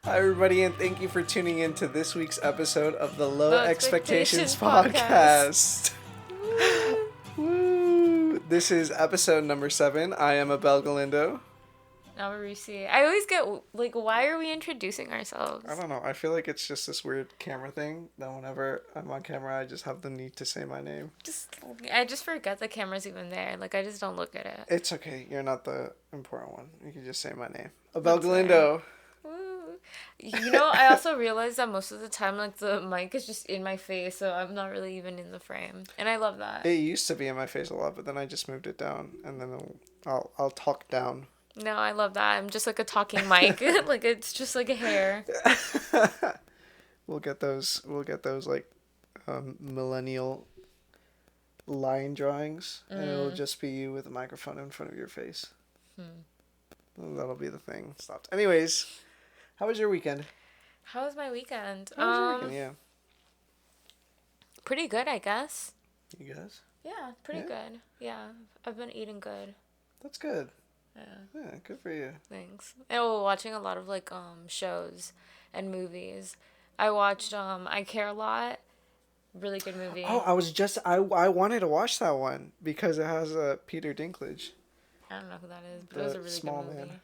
Hi, everybody, and thank you for tuning in to this week's episode of the Low Low Expectations Expectations Podcast. Podcast. Woo! This is episode number 7. I am Abel Galindo. Now Arusy. I always get, like, why are we introducing ourselves? I don't know. I feel like it's just this weird camera thing that whenever I'm on camera, I just have the need to say my name. I just forget the camera's even there. Like, I just don't look at it. It's okay. You're not the important one. You can just say my name. Abel That's Galindo. Woo. You know, I also realize that most of the time, like, the mic is just in my face, so I'm not really even in the frame. And I love that. It used to be in my face a lot, but then I just moved it down, and then I'll talk down. No, I love that. I'm just like a talking mic. Like, it's just like a hair. We'll get those like millennial line drawings, and it'll just be you with a microphone in front of your face. That'll be the thing. Stopped. Anyways, how was your weekend? How was my weekend? How was your weekend? Yeah. Pretty good, I guess. You guys? Yeah, pretty good. Yeah, I've been eating good. That's good. Yeah. Yeah, good for you. Thanks. And we're watching a lot of like shows and movies. I watched I Care a Lot. Really good movie. Oh, I wanted to watch that one because it has Peter Dinklage. I don't know who that is, but it was a really small good movie. man.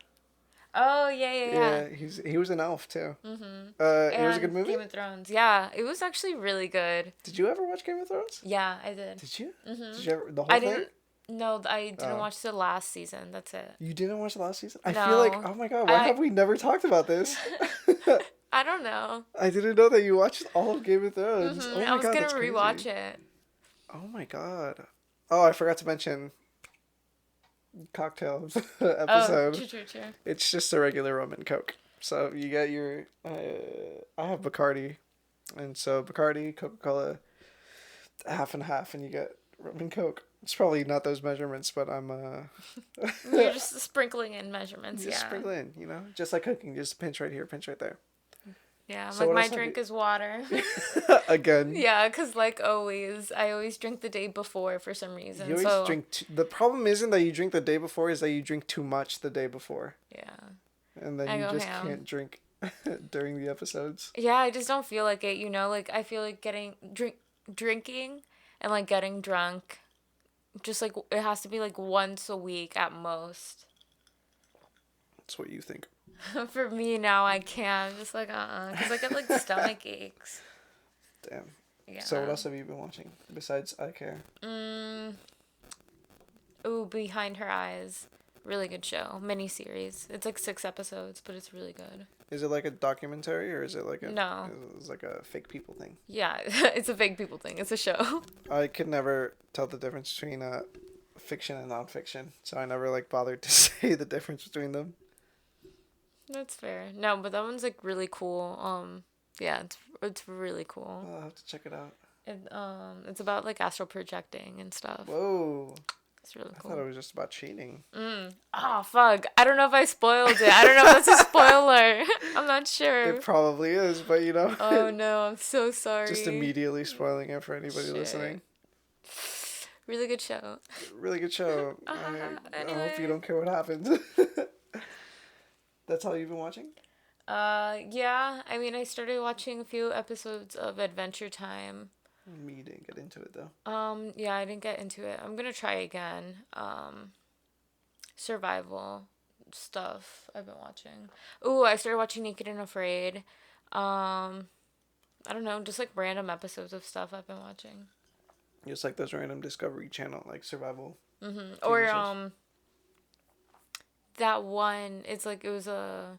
Oh yeah. He was an elf too. Mhm. It was a good movie. Game of Thrones. Yeah, it was actually really good. Did you ever watch Game of Thrones? Yeah, I did. Did you? Mhm. Did you ever the whole I thing? didn't. No, I didn't watch the last season. That's it. You didn't watch the last season? I No. feel like, oh my god, why have we never talked about this? I don't know. I didn't know that you watched all of Game of Thrones. Oh my I was god, gonna that's rewatch crazy. it. Oh my god. Oh, I forgot to mention cocktails episode. Oh, true. It's just a regular rum and Coke. So you get your, I have Bacardi, and so Bacardi, Coca-Cola, half and half, and you get rum and Coke. It's probably not those measurements, but I'm You're just sprinkling in measurements, just yeah. sprinkle in, you know, just like cooking, just pinch right here, pinch right there. Yeah, So like what my else have drink you- is water. Again. Yeah, because like always, I always drink the day before for some reason. You always drink. The problem isn't that you drink the day before; is that you drink too much the day before, Yeah. and then I you go just ham. can't drink during the episodes. Yeah, I just don't feel like it, you know? Like, I feel like drinking and like getting drunk, just like, it has to be like once a week at most. That's what you think. For me now, I can't. I'm just like, because I get like stomach aches. Damn. Yeah. So what else have you been watching besides I Care? Ooh, Behind Her Eyes. Really good show. Mini-series. It's like 6 episodes, but it's really good. Is it like a documentary or is it like a No. It's like a fake people thing? Yeah, it's a fake people thing. It's a show. I could never tell the difference between fiction and nonfiction, so I never like bothered to say the difference between them. That's fair. No, but that one's like really cool. Yeah, it's really cool. I'll have to check it out. It's about like astral projecting and stuff. Whoa! It's really I cool. thought it was just about cheating. Oh fuck! I don't know if I spoiled it. I don't know if that's a spoiler. I'm not sure. It probably is, but you know. Oh no! I'm so sorry. Just immediately spoiling it for anybody Shit. listening. Really good show. Really good show. I hope you Anyway. don't care what happens. That's all you've been watching? Yeah. I mean, I started watching a few episodes of Adventure Time. Me didn't get into it though. Yeah, I didn't get into it. I'm gonna try again. Survival stuff I've been watching. Ooh, I started watching Naked and Afraid. I don't know, just like random episodes of stuff I've been watching. Just like those random Discovery Channel like survival. Or shows. that one. It's like it was a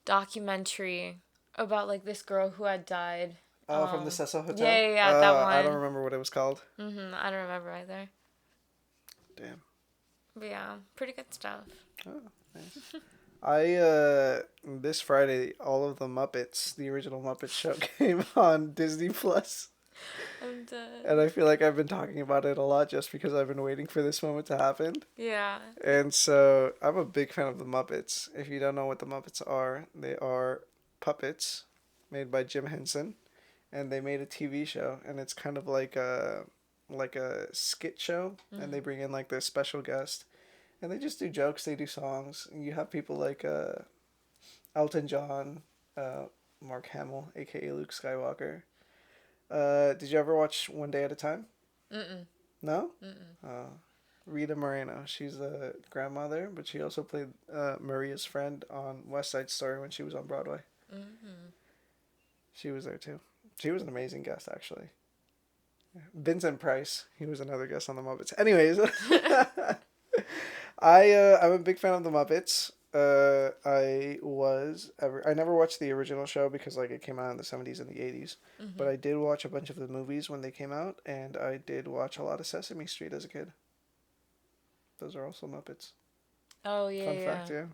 documentary about like this girl who had died. Oh, from the Cecil Hotel? Yeah, that one. I don't remember what it was called. I don't remember either. Damn. But yeah, pretty good stuff. Oh, nice. This Friday, all of the Muppets, the original Muppets show came on Disney Plus. I'm dead. And I feel like I've been talking about it a lot just because I've been waiting for this moment to happen. Yeah. And so I'm a big fan of the Muppets. If you don't know what the Muppets are, they are puppets made by Jim Henson. And they made a TV show, and it's kind of like a skit show, and they bring in like this special guest, and they just do jokes, they do songs, and you have people like Elton John, Mark Hamill, aka Luke Skywalker. Did you ever watch One Day at a Time? Mm-mm. No? Mm-mm. Rita Moreno. She's a grandmother, but she also played Maria's friend on West Side Story when she was on Broadway. Mm-hmm. She was there too. She was an amazing guest, actually. Vincent Price. He was another guest on the Muppets. Anyways, I'm a big fan of the Muppets. I never watched the original show because like it came out in the 70s and the 80s, Mm-hmm. but I did watch a bunch of the movies when they came out, and I did watch a lot of Sesame Street as a kid. Those are also Muppets. Oh yeah, Fun yeah. fact, yeah.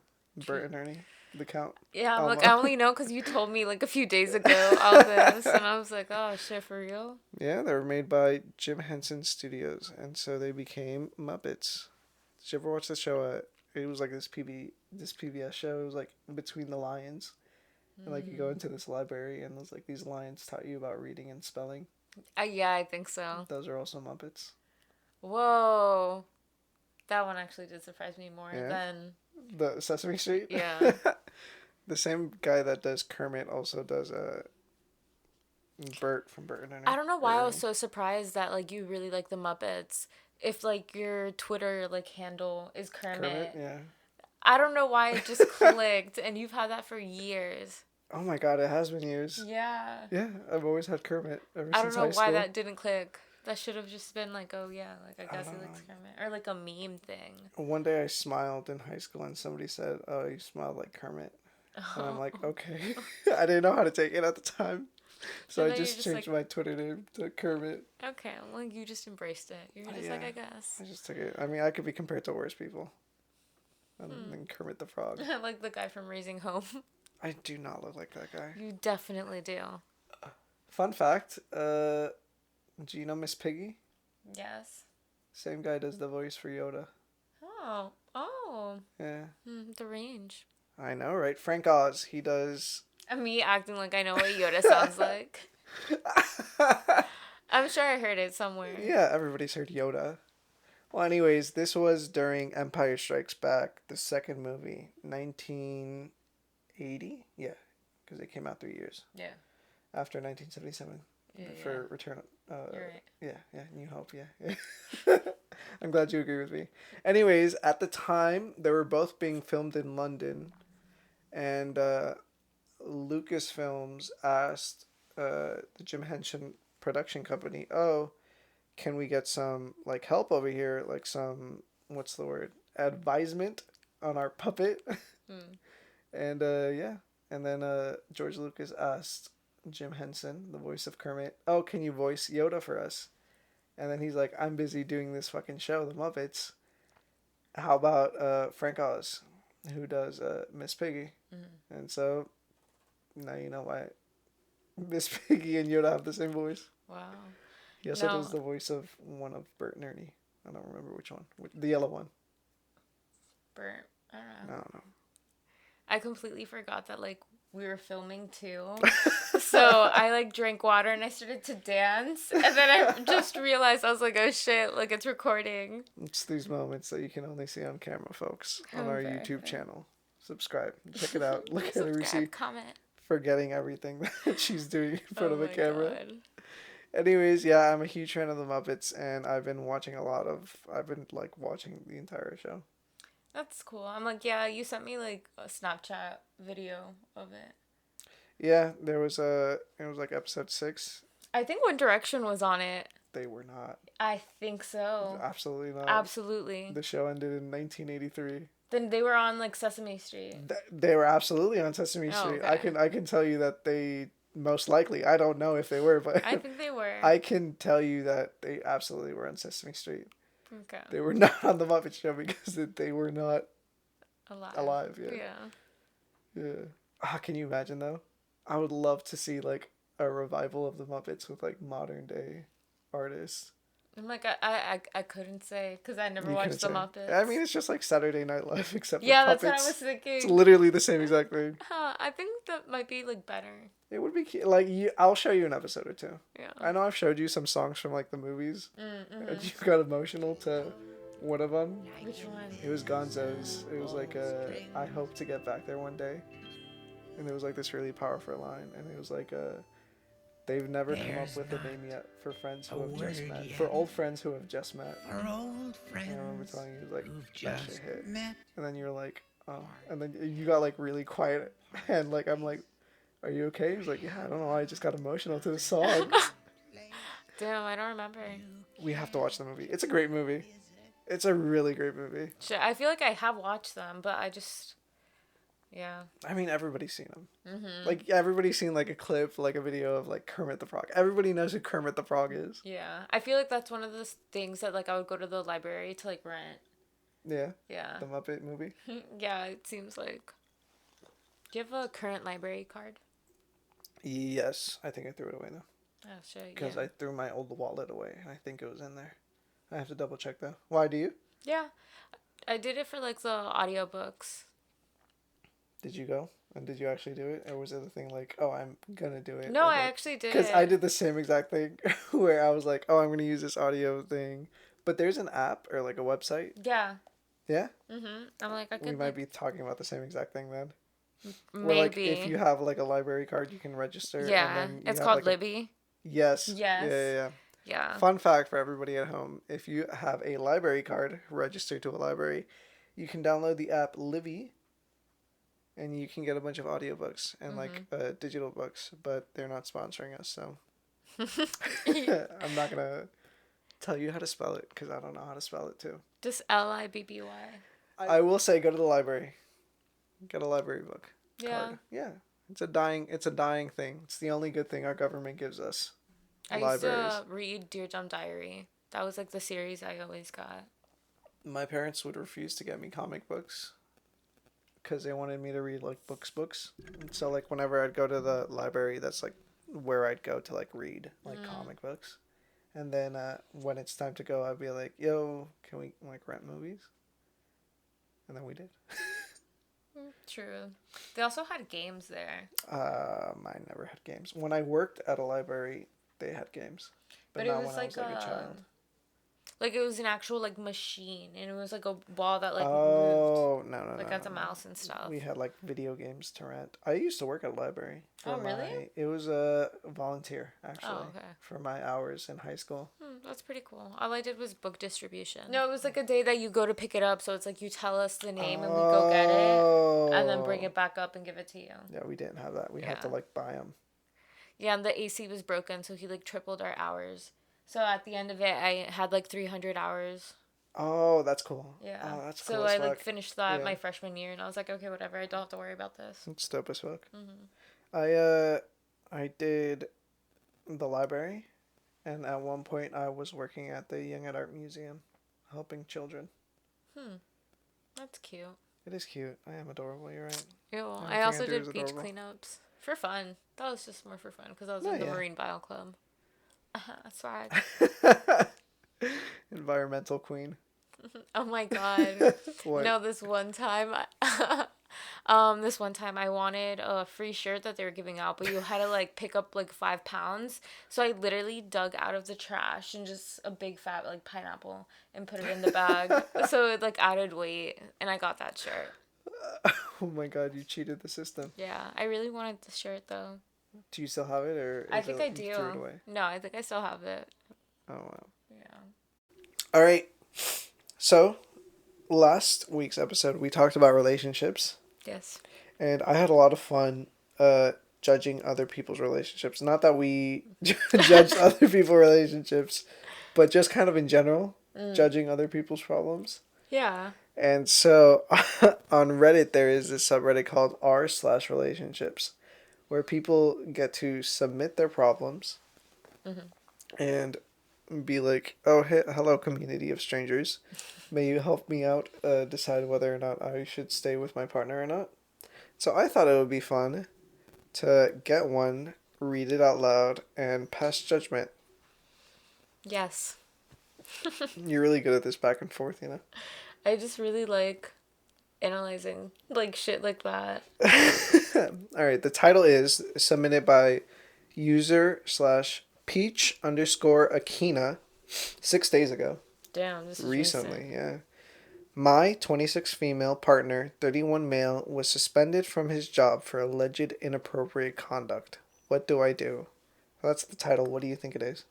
Bert and Ernie, the Count. Yeah, I'm like, I Elmo. only know because you told me like a few days ago all this, and I was like, oh shit, for real? Yeah, they were made by Jim Henson Studios, and so they became Muppets. Did you ever watch the show? It was like this PBS show. It was like Between the Lions, and like you go into this library, and there's like these lions taught you about reading and spelling. Yeah, I think so. Those are also Muppets. Whoa, that one actually did surprise me more Yeah. than The Sesame Street. yeah. The same guy that does Kermit also does Bert from Bert and Ernie. I don't know why I was Ernie. so surprised that like you really like the Muppets. If like your Twitter like handle is Kermit, yeah. I don't know why it just clicked, and you've had that for years. Oh my God, it has been years. Yeah. Yeah, I've always had Kermit ever I since don't know high why school. that didn't click. That should have just been like, oh yeah, like I guess don't he likes know. Kermit, or like a meme thing. One day I smiled in high school and somebody said, "Oh, you smiled like Kermit." And I'm like, okay. I didn't know how to take it at the time. So And I then just you're just changed my Twitter name to Kermit. okay, well you just embraced it. You're just like, Yeah. I guess. I just took it. I mean, I could be compared to worse people than Kermit the Frog. Like the guy from Raising Hope. I do not look like that guy. You definitely do. Fun fact, do you know Miss Piggy? Yes. Same guy does the voice for Yoda. Oh. Yeah. The range. I know, right? Frank Oz, he does... And me acting like I know what Yoda sounds like. I'm sure I heard it somewhere. Yeah, everybody's heard Yoda. Well, anyways, this was during Empire Strikes Back, the second movie, 1980? Yeah, because it came out 3 years. Yeah. After 1977. Yeah, For Return of... You're right. Yeah, New Hope, yeah. I'm glad you agree with me. Anyways, at the time, they were both being filmed in London, and Lucasfilms asked the Jim Henson production company, "Oh, can we get some like help over here, like some what's the word, advisement on our puppet?" And yeah, and then George Lucas asked Jim Henson, the voice of Kermit, "Oh, can you voice Yoda for us?" And then he's like, "I'm busy doing this fucking show, The Muppets. How about Frank Oz, who does Miss Piggy?" And so now you know why Miss Piggy and Yoda have the same voice. Wow. He also does the voice of one of Bert and Ernie. I don't remember which one. The yellow one. Bert. I don't know. I don't know. I completely forgot that like we were filming too. So I like drank water and I started to dance, and then I just realized I was like, oh shit, like it's recording. It's these moments that you can only see on camera, folks, on our Okay. YouTube channel. Subscribe. Check it out. Look at Subscribe, Arusy comment. forgetting everything that she's doing in front of the my camera. God. Anyways, yeah, I'm a huge fan of the Muppets, and I've been watching watching the entire show. That's cool. I'm like, yeah, you sent me like a Snapchat video of it. Yeah, it was like episode 6. I think One Direction was on it. They were not. I think so. Absolutely not. Absolutely. The show ended in 1983. Then they were on like Sesame Street. They were absolutely on Sesame Street. Okay. I can tell you that they most likely. I don't know if they were, but I think they were. I can tell you that they absolutely were on Sesame Street. Okay. They were not on the Muppet Show because they were not alive yet. Yeah. Ah, can you imagine though? I would love to see like a revival of the Muppets with like modern day artists. I'm like, I couldn't say because I never watched the Muppets. I mean, it's just like Saturday Night Live except yeah, for puppets. that's what I was thinking. It's literally the same exact thing. I think that might be like better. It would be cute. Like I'll show you an episode or two. Yeah. I know I've showed you some songs from like the movies. Mm-hmm. And you got emotional to one of them. Which one? It was Gonzo's. It was like I hope to get back there one day. and it was like this really powerful line, and it was like they've never come up with a name yet for friends who have just met, for old friends who have just met. For old friends. And I remember telling you like who've that shit just hit, met. and then you're like, oh, and then you got like really quiet, and like I'm like, are you okay? He's like, yeah, I don't know, I just got emotional to the song. Damn, I don't remember. We have to watch the movie. It's a great movie. It's a really great movie. Shit, I feel like I have watched them, but I just, yeah. I mean, everybody's seen them. Mm-hmm. Like, everybody's seen, like, a clip, like, a video of, like, Kermit the Frog. Everybody knows who Kermit the Frog is. Yeah. I feel like that's one of the things that, like, I would go to the library to, like, rent. Yeah? Yeah. The Muppet movie? Yeah, it seems like. Do you have a current library card? Yes. I think I threw it away, though. Oh, shit, Because yeah. I threw my old wallet away, and I think it was in there. I have to double check, though. Why, do you? Yeah. I did it for, like, the audiobooks. Did you go? And did you actually do it? Or was it a thing like, oh, I'm gonna do it? No, I actually did. Because I did the same exact thing where I was like, oh, I'm gonna use this audio thing. But there's an app or like a website. Yeah. Yeah? Mm-hmm. I'm like, I could. We might be talking about the same exact thing then. Maybe. Where, like, if you have like a library card, you can register. Yeah. And then It's have, called like, Libby. Yes. Yes. Yeah. Yeah. Fun fact for everybody at home: if you have a library card registered to a library, you can download the app Libby. And you can get a bunch of audiobooks and like digital books, but they're not sponsoring us, so I'm not gonna tell you how to spell it because I don't know how to spell it too. Just Libby. I will say go to the library, get a library book. Yeah. Card. Yeah. It's a dying thing. It's the only good thing our government gives us. I Libraries. used to read Dear John Diary. That was like the series I always got. My parents would refuse to get me comic books. Because they wanted me to read like books. And so like whenever I'd go to the library, that's like where I'd go to like read like comic books. And then when it's time to go, I'd be like, yo, can we like rent movies? And then we did. True. They also had games there. Mine never had games. When I worked at a library, they had games. But it not was when I was like a child. Like it was an actual like machine, and it was like a ball that like moved. Oh, no. Like as a mouse and stuff. We had like video games to rent. I used to work at a library. Oh, really? It was a volunteer, actually. Oh, okay. For my hours in high school. That's pretty cool. All I did was book distribution. No, it was like a day that you go to pick it up, so it's like you tell us the name and we go get it, and then bring it back up and give it to you. Yeah, we didn't have that. We had to like buy them. Yeah, and the AC was broken, so he like tripled our hours. So at the end of it, I had like 300 hours. Oh, that's cool. Yeah. Oh, that's cool. So as I fuck. like finished that my freshman year, and I was like, okay, whatever. I don't have to worry about this. It's dope as fuck. Mm-hmm. I did the library, and at one point I was working at the Young at Art Museum, helping children. That's cute. It is cute. I am adorable. You're right. Ew. Everything I also do did is beach adorable. cleanups for fun. That was just more for fun because I was Oh, in the yeah. Marine Bio Club. Swag. Environmental queen. Oh my god. What? No, this one time I wanted a free shirt that they were giving out, but you had to like pick up like 5 pounds. So I literally dug out of the trash and just a big fat like pineapple and put it in the bag. So it like added weight, and I got that shirt. Oh my god, you cheated the system. Yeah, I really wanted the shirt though. Do you still have it, or I think I do. you threw it away? No, I think I still have it. Oh wow. Yeah. All right. So, last week's episode we talked about relationships, Yes. and I had a lot of fun judging other people's relationships. Not that we judged other people's relationships, but just kind of in general, judging other people's problems. Yeah. And so on Reddit there is this subreddit called r/relationships, where people get to submit their problems and be like, oh, hey, hello community of strangers, may you help me out decide whether or not I should stay with my partner or not. So I thought it would be fun to get one, read it out loud, and pass judgment. Yes. You're really good at this back and forth, you know. I just really like analyzing like shit like that. All right, the title is submitted by user/Peach_Akina 6 days ago. Damn, this is Recently, recent. yeah. My 26 female partner, 31 male, was suspended from his job for alleged inappropriate conduct. What do I do? Well, that's the title. What do you think it is?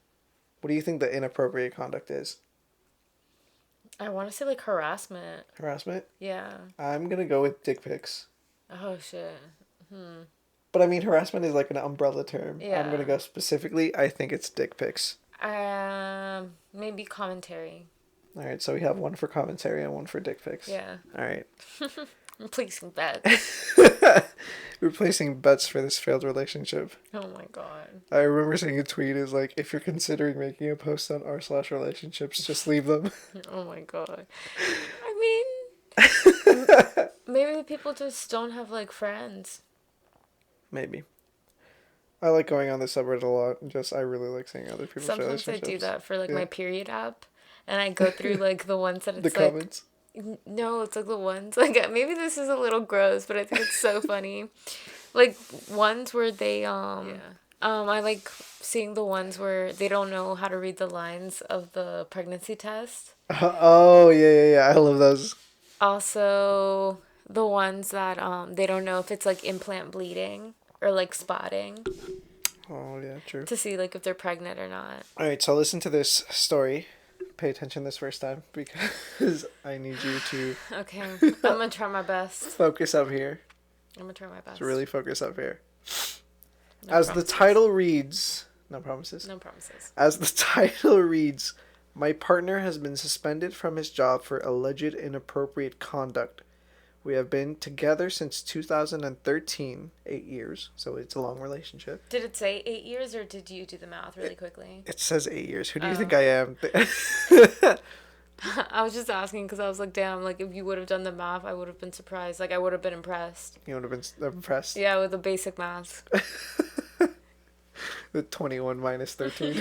What do you think the inappropriate conduct is? I want to say like harassment. Harassment? Yeah. I'm going to go with dick pics. Oh shit. But I mean, harassment is like an umbrella term. Yeah. I'm going to go specifically, I think it's dick pics. Maybe commentary. All right, so we have one for commentary and one for dick pics. Yeah. All right. Replacing bets. Replacing bets for this failed relationship. Oh my god. I remember seeing a tweet is like, if you're considering making a post on r/relationships, just leave them. Oh my god. I mean, maybe the people just don't have like friends. Maybe. I like going on this subreddit a lot. I really like seeing other people's Sometimes relationships. I do that for like my period app, and I go through like the ones that it's the like comments. No, it's like the ones like maybe this is a little gross, but I think it's so funny. Like ones where they I like seeing the ones where they don't know how to read the lines of the pregnancy test. Oh yeah. I love those. Also, the ones that they don't know if it's like implant bleeding or like spotting. Oh yeah, true. To see like if they're pregnant or not. All right, so listen to this story. Pay attention this first time because I need you to. Okay, I'm gonna try my best. Focus up here. I'm gonna try my best. To really focus up here. No As promises. the title reads, no promises. No promises. As the title reads, my partner has been suspended from his job for alleged inappropriate conduct. We have been together since 2013, 8 years, so it's a long relationship. Did it say 8 years, or did you do the math really quickly? It says 8 years. Who do you think I am? I was just asking because I was like, damn, like if you would have done the math, I would have been surprised. Like I would have been impressed. You would have been impressed? Yeah, with the basic math. The 21 minus 13.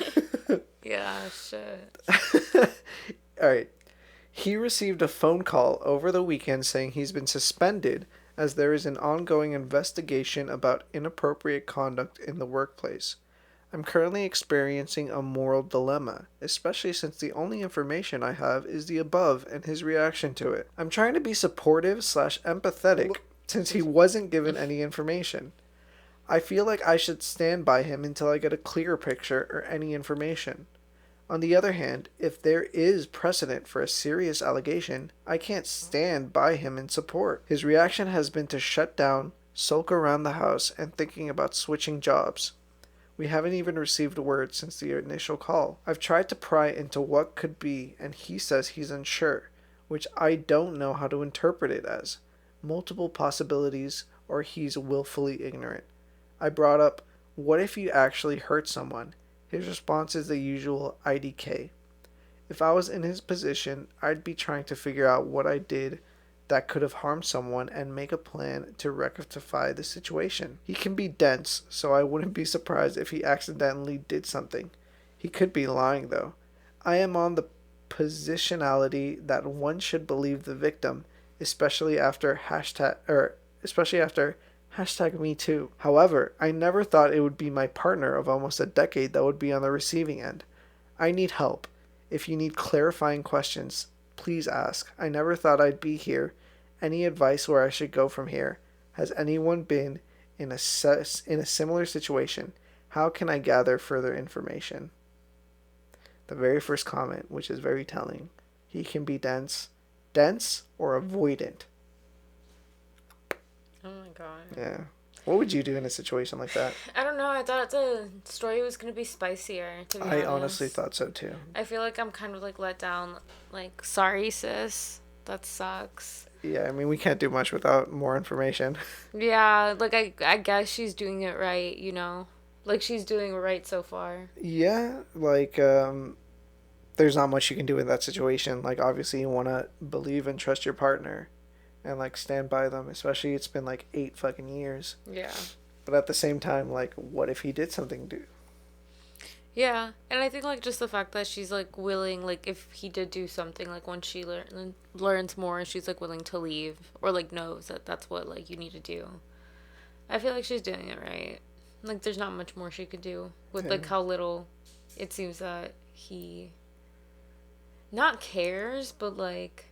Yeah, shit. All right. He received a phone call over the weekend saying he's been suspended as there is an ongoing investigation about inappropriate conduct in the workplace. I'm currently experiencing a moral dilemma, especially since the only information I have is the above and his reaction to it. I'm trying to be supportive/empathetic since he wasn't given any information. I feel like I should stand by him until I get a clear picture or any information. On the other hand, if there is precedent for a serious allegation, I can't stand by him in support. His reaction has been to shut down, sulk around the house, and thinking about switching jobs. We haven't even received word since the initial call. I've tried to pry into what could be, and he says he's unsure, which I don't know how to interpret it as. Multiple possibilities, or he's willfully ignorant. I brought up, what if you actually hurt someone? His response is the usual IDK. If I was in his position, I'd be trying to figure out what I did that could have harmed someone and make a plan to rectify the situation. He can be dense, so I wouldn't be surprised if he accidentally did something. He could be lying though. I am on the positionality that one should believe the victim, especially after #MeToo. However, I never thought it would be my partner of almost a decade that would be on the receiving end. I need help. If you need clarifying questions, please ask. I never thought I'd be here. Any advice where I should go from here? Has anyone been in a similar situation? How can I gather further information? The very first comment, which is very telling. He can be dense or avoidant. Oh my god. Yeah. What would you do in a situation like that? I don't know. I thought the story was going to be spicier, to be honest. I honestly thought so too. I feel like I'm kind of like let down. Like, sorry, sis. That sucks. Yeah, I mean, we can't do much without more information. Yeah, like I guess she's doing it right, you know? Like she's doing it right so far. Yeah, like, there's not much you can do in that situation. Like, obviously you want to believe and trust your partner. And, like, stand by them. Especially it's been, like, 8 fucking years. Yeah. But at the same time, like, what if he did something to... Yeah. And I think, like, just the fact that she's, like, willing, like, if he did do something, like, when she learns more, she's, like, willing to leave. Or, like, knows that that's what, like, you need to do. I feel like she's doing it right. Like, there's not much more she could do. With, like, how little it seems that he... not cares, but, like...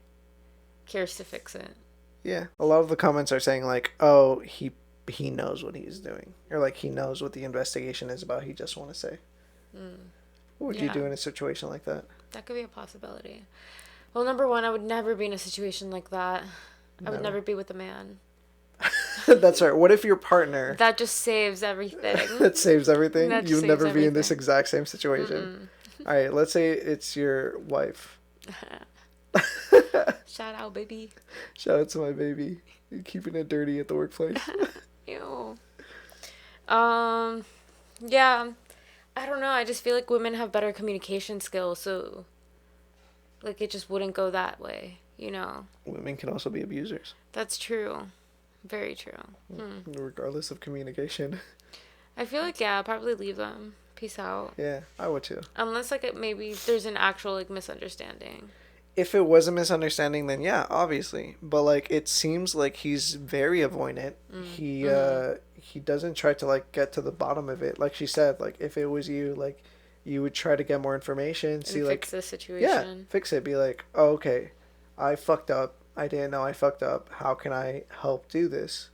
cares to fix it. Yeah. A lot of the comments are saying like, oh, he knows what he's doing. Or like he knows what the investigation is about. He just want to say. What would you do in a situation like that? That could be a possibility. Well, number one, I would never be in a situation like that. I would never be with a man. That's right. What if your partner... That just saves everything. That saves everything? That You'll saves never be everything. in this exact same situation. All right, let's say it's your wife. Shout out, baby. Shout out to my baby. You're keeping it dirty at the workplace. Ew. Yeah. I don't know. I just feel like women have better communication skills, so like it just wouldn't go that way, you know. Women can also be abusers. That's true. Very true. Regardless of communication. I feel like, yeah, I'll probably leave them. Peace out. Yeah, I would too. Unless, like, maybe there's an actual, like, misunderstanding. If it was a misunderstanding, then yeah, obviously. But, like, it seems like he's very avoidant. He doesn't try to, like, get to the bottom of it. Like she said, like, if it was you, like, you would try to get more information. See, like... fix the situation. Yeah, fix it. Be like, oh, okay, I fucked up. I didn't know I fucked up. How can I help do this?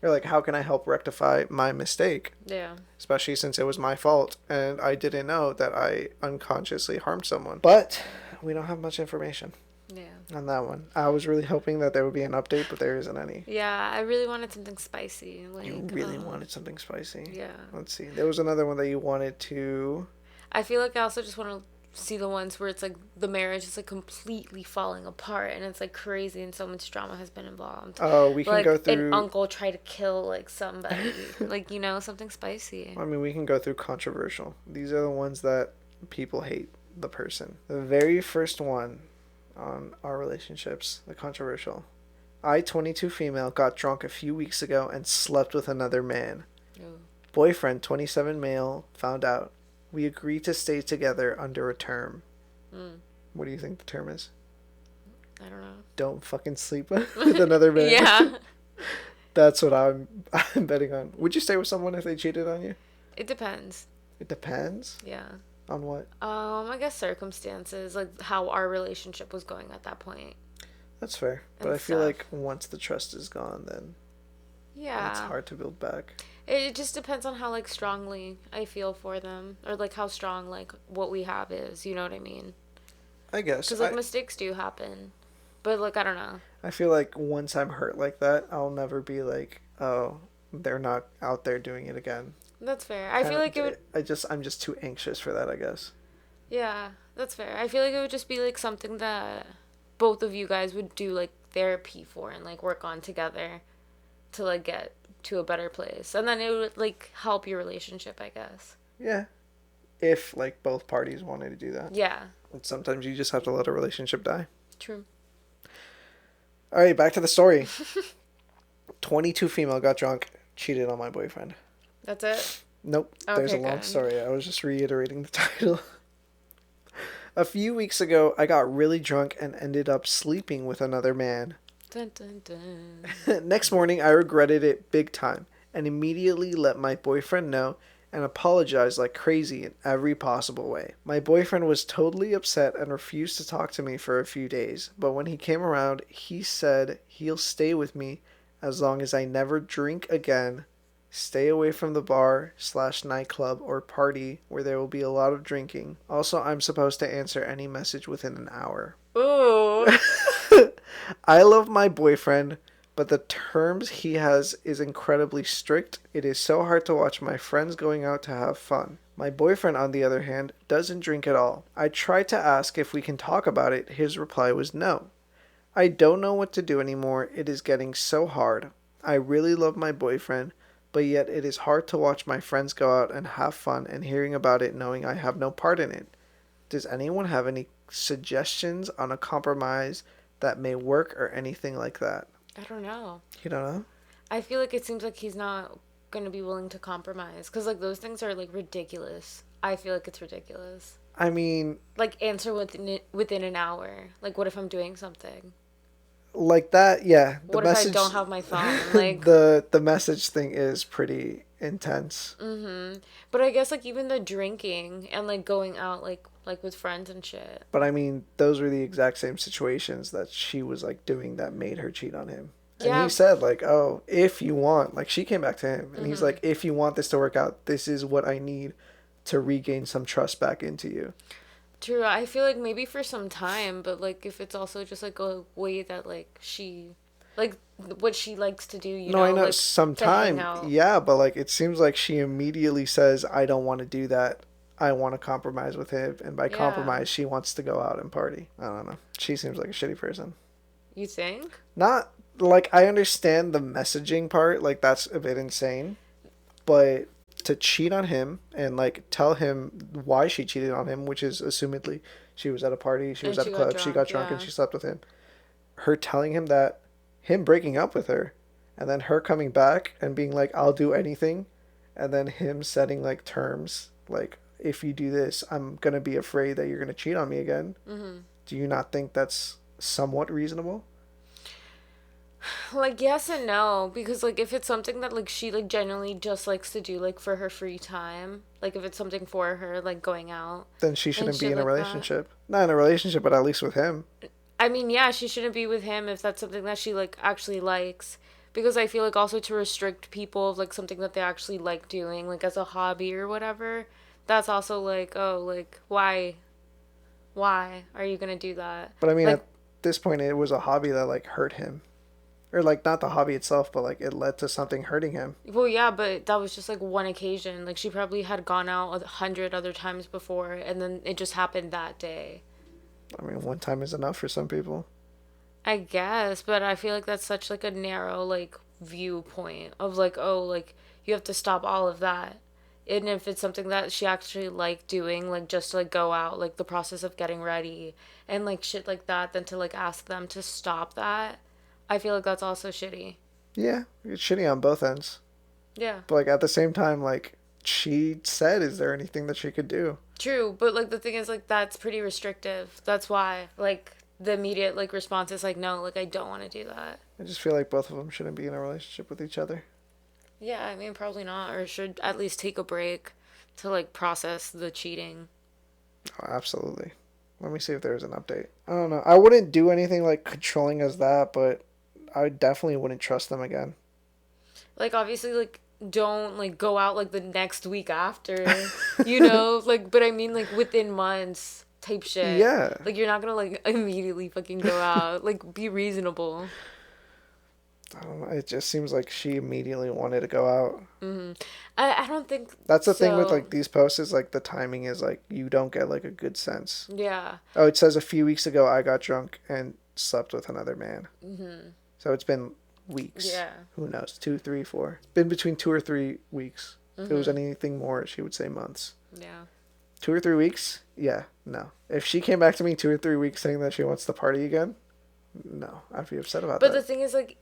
Or like, how can I help rectify my mistake? Yeah. Especially since it was my fault and I didn't know that I unconsciously harmed someone. But we don't have much information. Yeah. On that one. I was really hoping that there would be an update, but there isn't any. Yeah, I really wanted something spicy. Like, you really wanted something spicy? Yeah. Let's see. There was another one that you wanted to... I feel like I also just want to see the ones where it's like the marriage is like completely falling apart and it's like crazy and so much drama has been involved. Oh, we can like, go through... an uncle try to kill like somebody. Like, you know, something spicy. I mean, we can go through controversial. These are the ones that people hate the person. The very first one on our relationships, the controversial. I, 22 female, got drunk a few weeks ago and slept with another man. Ooh. Boyfriend, 27 male, found out. We agreed to stay together under a term. What do you think the term is? I don't know. Don't fucking sleep with another man. Yeah. That's what I'm betting on. Would you stay with someone if they cheated on you? It depends. It depends? Yeah. On what? I guess circumstances, like how our relationship was going at that point. That's fair. But I feel like once the trust is gone, then it's hard to build back. It just depends on how, like, strongly I feel for them. Or, like, how strong, like, what we have is. You know what I mean? I guess. Because, like, mistakes do happen. But, like, I don't know. I feel like once I'm hurt like that, I'll never be like, oh, they're not out there doing it again. That's fair. I feel like it would... I'm just too anxious for that, I guess. Yeah, that's fair. I feel like it would just be, like, something that both of you guys would do, like, therapy for and, like, work on together to, like, get to a better place. And then it would, like, help your relationship, I guess. Yeah. If, like, both parties wanted to do that. Yeah. And sometimes you just have to let a relationship die. True. All right, back to the story. 22 female got drunk, cheated on my boyfriend. That's it? Nope. Okay, there's a long story. I was just reiterating the title. A few weeks ago, I got really drunk and ended up sleeping with another man. Dun, dun, dun. Next morning, I regretted it big time and immediately let my boyfriend know and apologized like crazy in every possible way. My boyfriend was totally upset and refused to talk to me for a few days, but when he came around, he said he'll stay with me as long as I never drink again, stay away from the bar/nightclub or party where there will be a lot of drinking. Also, I'm supposed to answer any message within an hour. Ooh. I love my boyfriend, but the terms he has is incredibly strict. It is so hard to watch my friends going out to have fun. My boyfriend, on the other hand, doesn't drink at all. I tried to ask if we can talk about it. His reply was no. I don't know what to do anymore. It is getting so hard. I really love my boyfriend, but yet it is hard to watch my friends go out and have fun and hearing about it knowing I have no part in it. Does anyone have any suggestions on a compromise that may work or anything like that? I don't know. You don't know? I feel like it seems like he's not going to be willing to compromise. Because, like, those things are, like, ridiculous. I feel like it's ridiculous. I mean... Like, answer within an hour. Like, what if I'm doing something? Like that, yeah. What if I don't have my phone? Like... the message thing is pretty intense. But I guess like even the drinking and like going out like with friends and shit. But I mean, those were the exact same situations that she was like doing that made her cheat on him. And Yeah. he said like, "Oh, if you want," like she came back to him and he's like, "If you want this to work out, this is what I need to regain some trust back into you." True. I feel like maybe for some time, but like if it's also just like a way that like she like what she likes to do, No, I know like to hang sometime, out. yeah, but like it seems like she immediately says, "I don't want to do that. I want to compromise with him," and by Yeah. compromise, she wants to go out and party. I don't know. She seems like a shitty person. You think? Not like I understand the messaging part, like that's a bit insane, but to cheat on him and like tell him why she cheated on him, which is assumedly she was at a party, she was And at a she got club, she got drunk, drunk and yeah. she slept with him. Her telling him that, him breaking up with her, and then her coming back and being like, "I'll do anything," and then him setting like terms like, "If you do this, I'm gonna be afraid that you're gonna cheat on me again." Do you not think that's somewhat reasonable? Like yes and no, because like if it's something that like she like genuinely just likes to do like for her free time, like if it's something for her like going out Then she and shouldn't be shit in a like that. relationship. Not in a relationship, but at least with him. I mean, yeah, she shouldn't be with him if that's something that she like actually likes. Because I feel like also to restrict people of like something that they actually like doing, like as a hobby or whatever, that's also like, oh, like why are you gonna do that? But I mean, Like, at this point, it was a hobby that like hurt him, or like not the hobby itself, but like it led to something hurting him. well, yeah, but that was just like one occasion. Like she probably had gone out 100 other times before, and then it just happened that day. I mean, one time is enough for some people. I guess, but I feel like that's such like a narrow like viewpoint of like, oh, like you have to stop all of that. And if it's something that she actually liked doing, like just to like go out, like the process of getting ready and like shit like that, then to like ask them to stop that, I feel like that's also shitty. Yeah, it's shitty on both ends. Yeah. But like at the same time, like she said, is there anything that she could do? True, but like the thing is like that's pretty restrictive. That's why like the immediate like response is like no, like I don't want to do that. I just feel like both of them shouldn't be in a relationship with each other. Yeah, I mean, probably not, or should at least take a break to like process the cheating. Oh, absolutely. Let me see if there's an update. I don't know. I wouldn't do anything like controlling as that, but I definitely wouldn't trust them again. Like, obviously, like, don't like go out like the next week after, like, but I mean, like, within months type shit. Yeah. Like, you're not gonna like immediately fucking go out. Like, be reasonable. I don't know. It just seems like she immediately wanted to go out. I don't think That's the thing with so. like these posts is like the timing is like you don't get like a good sense. Yeah. Oh, it says a few weeks ago I got drunk and slept with another man. So it's been weeks. Yeah. Who knows? 2, 3, 4. Been between 2 or 3 weeks. If it was anything more, she would say months. Yeah. 2 or 3 weeks? Yeah, no. If she came back to me 2 or 3 weeks saying that she wants to party again, no, I'd be upset about But that. the thing is, like,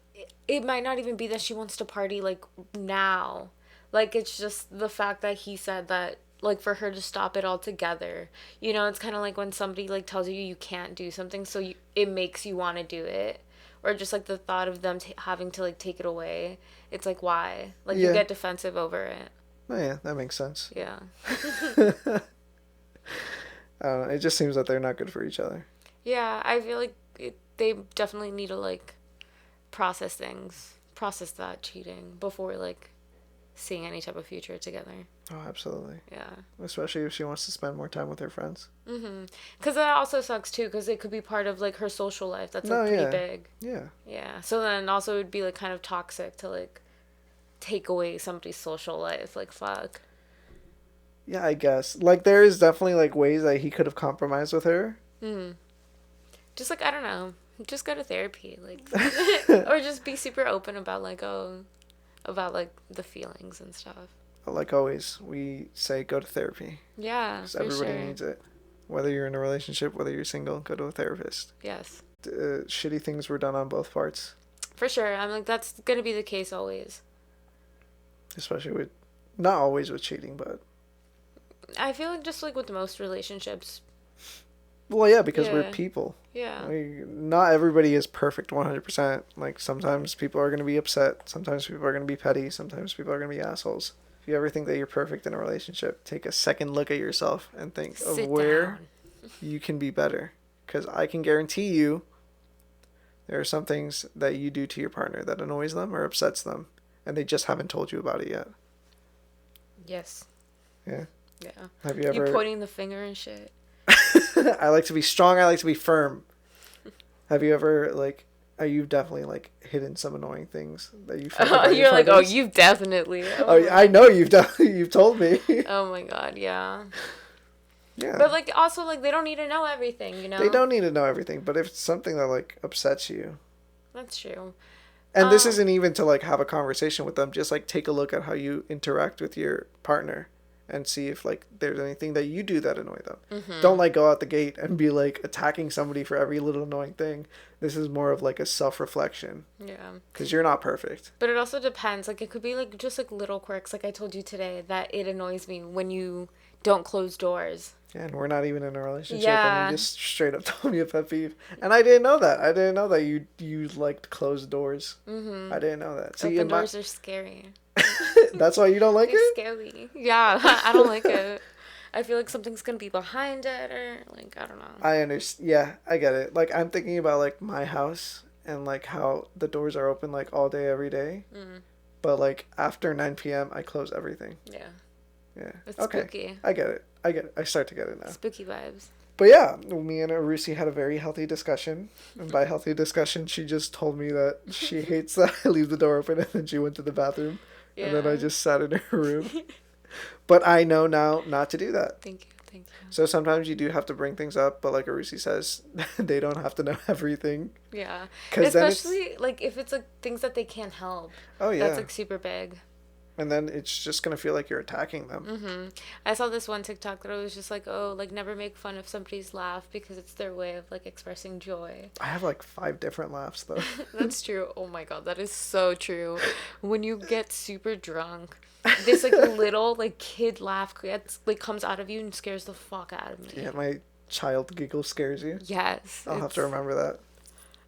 it might not even be that she wants to party, like, now. Like, it's just the fact that he said that, like, for her to stop it altogether. It's kind of like when somebody, like, tells you you can't do something, so it makes you want to do it. Or just, like, the thought of them having to, like, take it away. It's like, why? Like, you Yeah. get defensive over it. Oh yeah, that makes sense. Yeah. I don't know. It just seems that they're not good for each other. Yeah, I feel like they definitely need to, like, process things. Process that cheating before, like, seeing any type of future together. Oh, absolutely. Yeah. Especially if she wants to spend more time with her friends. Because that also sucks, too, because it could be part of, like, her social life. That's, like, pretty big. Yeah. Yeah. So then also it would be, like, kind of toxic to, like, take away somebody's social life. Like, fuck. Yeah, I guess. Like, there is definitely, like, ways that he could have compromised with her. Just, like, I don't know. Just go to therapy. Like, or just be super open about, like, about, like, the feelings and stuff. But like always, we say go to therapy. Yeah, Because for everybody sure. needs it. Whether you're in a relationship, whether you're single, go to a therapist. Yes. Shitty things were done on both parts. For sure. I'm like, that's going to be the case always. Especially with, not always with cheating, but. I feel like just, like, with most relationships. Well, yeah, because we're people. Yeah. Like, not everybody is perfect 100%. Like, sometimes people are going to be upset. Sometimes people are going to be petty. Sometimes people are going to be assholes. If you ever think that you're perfect in a relationship, take a second look at yourself and think of where you can be better. Because I can guarantee you there are some things that you do to your partner that annoys them or upsets them, and they just haven't told you about it yet. Yes. Yeah? Yeah. Have you ever... You pointing the finger and shit. I like to be strong. I like to be firm. Have you ever, like... You've definitely, like, hidden some annoying things that you feel about You're like, oh, you've definitely. Oh, I know you've told me. Oh, my God, yeah. Yeah. But, like, also, like, they don't need to know everything, you know? They don't need to know everything, but if it's something that, like, upsets you... That's true. And this isn't even to, like, have a conversation with them. Just, like, take a look at how you interact with your partner and see if, like, there's anything that you do that annoy them. Mm-hmm. Don't, like, go out the gate and be, like, attacking somebody for every little annoying thing. This is more of, like, a self-reflection. Yeah. Because you're not perfect. But it also depends. Like, it could be, like, just, like, little quirks. Like I told you today that it annoys me when you don't close doors. Yeah, and we're not even in a relationship. Yeah. And you just straight up told me a pet peeve. And I didn't know that. I didn't know that you liked closed doors. Mm-hmm. I didn't know that. See, open doors are scary. That's why you don't like it? They're scary. Yeah, I don't like it. I feel like something's gonna be behind it, or, like, I don't know. I understand. Yeah, I get it. Like, I'm thinking about, like, my house and, like, how the doors are open, like, all day, every day. Mm. But, like, after 9 p.m., I close everything. Yeah. Yeah. It's spooky. I get it. I start to get it now. Spooky vibes. But yeah, me and Arusy had a very healthy discussion. And by healthy discussion, she just told me that she hates that I leave the door open, and then she went to the bathroom. Yeah. And then I just sat in her room. But I know now not to do that. Thank you. So sometimes you do have to bring things up, but like Arusy says, they don't have to know everything. Yeah. Especially, like, if it's, like, things that they can't help. Oh, yeah. That's, like, super big. And then it's just going to feel like you're attacking them. Mm-hmm. I saw this one TikTok that was just like, oh, like, never make fun of somebody's laugh because it's their way of, like, expressing joy. I have, like, 5 different laughs, though. That's true. Oh, my God. That is so true. When you get super drunk, this, like, little, like, kid laugh comes out of you and scares the fuck out of me. Yeah, my child giggle scares you? Yes. I'll have to remember that.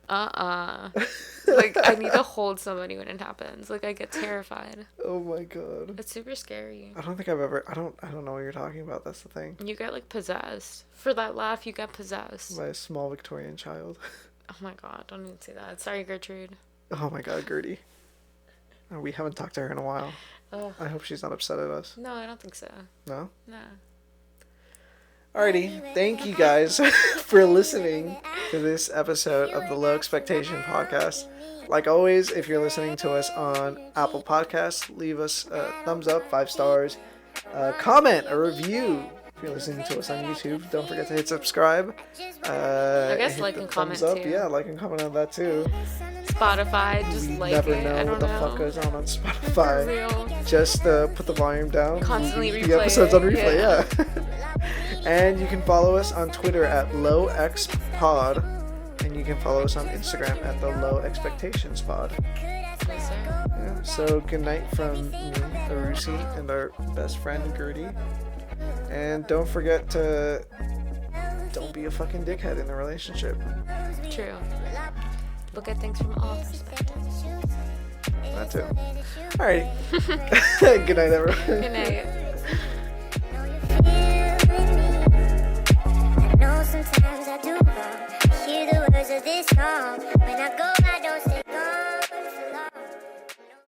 Like, I need to hold somebody when it happens. Like, I get terrified. Oh my God. It's super scary. I don't think I've ever... I don't know what you're talking about. That's the thing. You get, like, possessed. For that laugh, you get possessed. By a small Victorian child. Oh my God, don't even say that. Sorry, Gertrude. Oh my God, Gertie. Oh, we haven't talked to her in a while. I hope she's not upset at us. No, I don't think so. No? No. Alrighty, thank you guys for listening to this episode of the Low Expectation Podcast. Like always, if you're listening to us on Apple Podcasts, leave us a thumbs up, 5 stars, comment, a review. If you're listening to us on YouTube, don't forget to hit subscribe. I guess like and comment thumbs up. too. Yeah, like and comment on that too. Spotify, just we like never it. know what the fuck goes on Spotify. For real. Just put the volume down. Constantly replay the episodes it. On replay, yeah. And you can follow us on Twitter at LowXPod. And you can follow us on Instagram at the Low Expectations Pod. Yes, sir. Yeah, so good night from me, Arusy, and our best friend, Gertie. And don't forget to don't be a fucking dickhead in a relationship. True. Look at things from all perspectives. That too. Alrighty. Good night, everyone. Good night.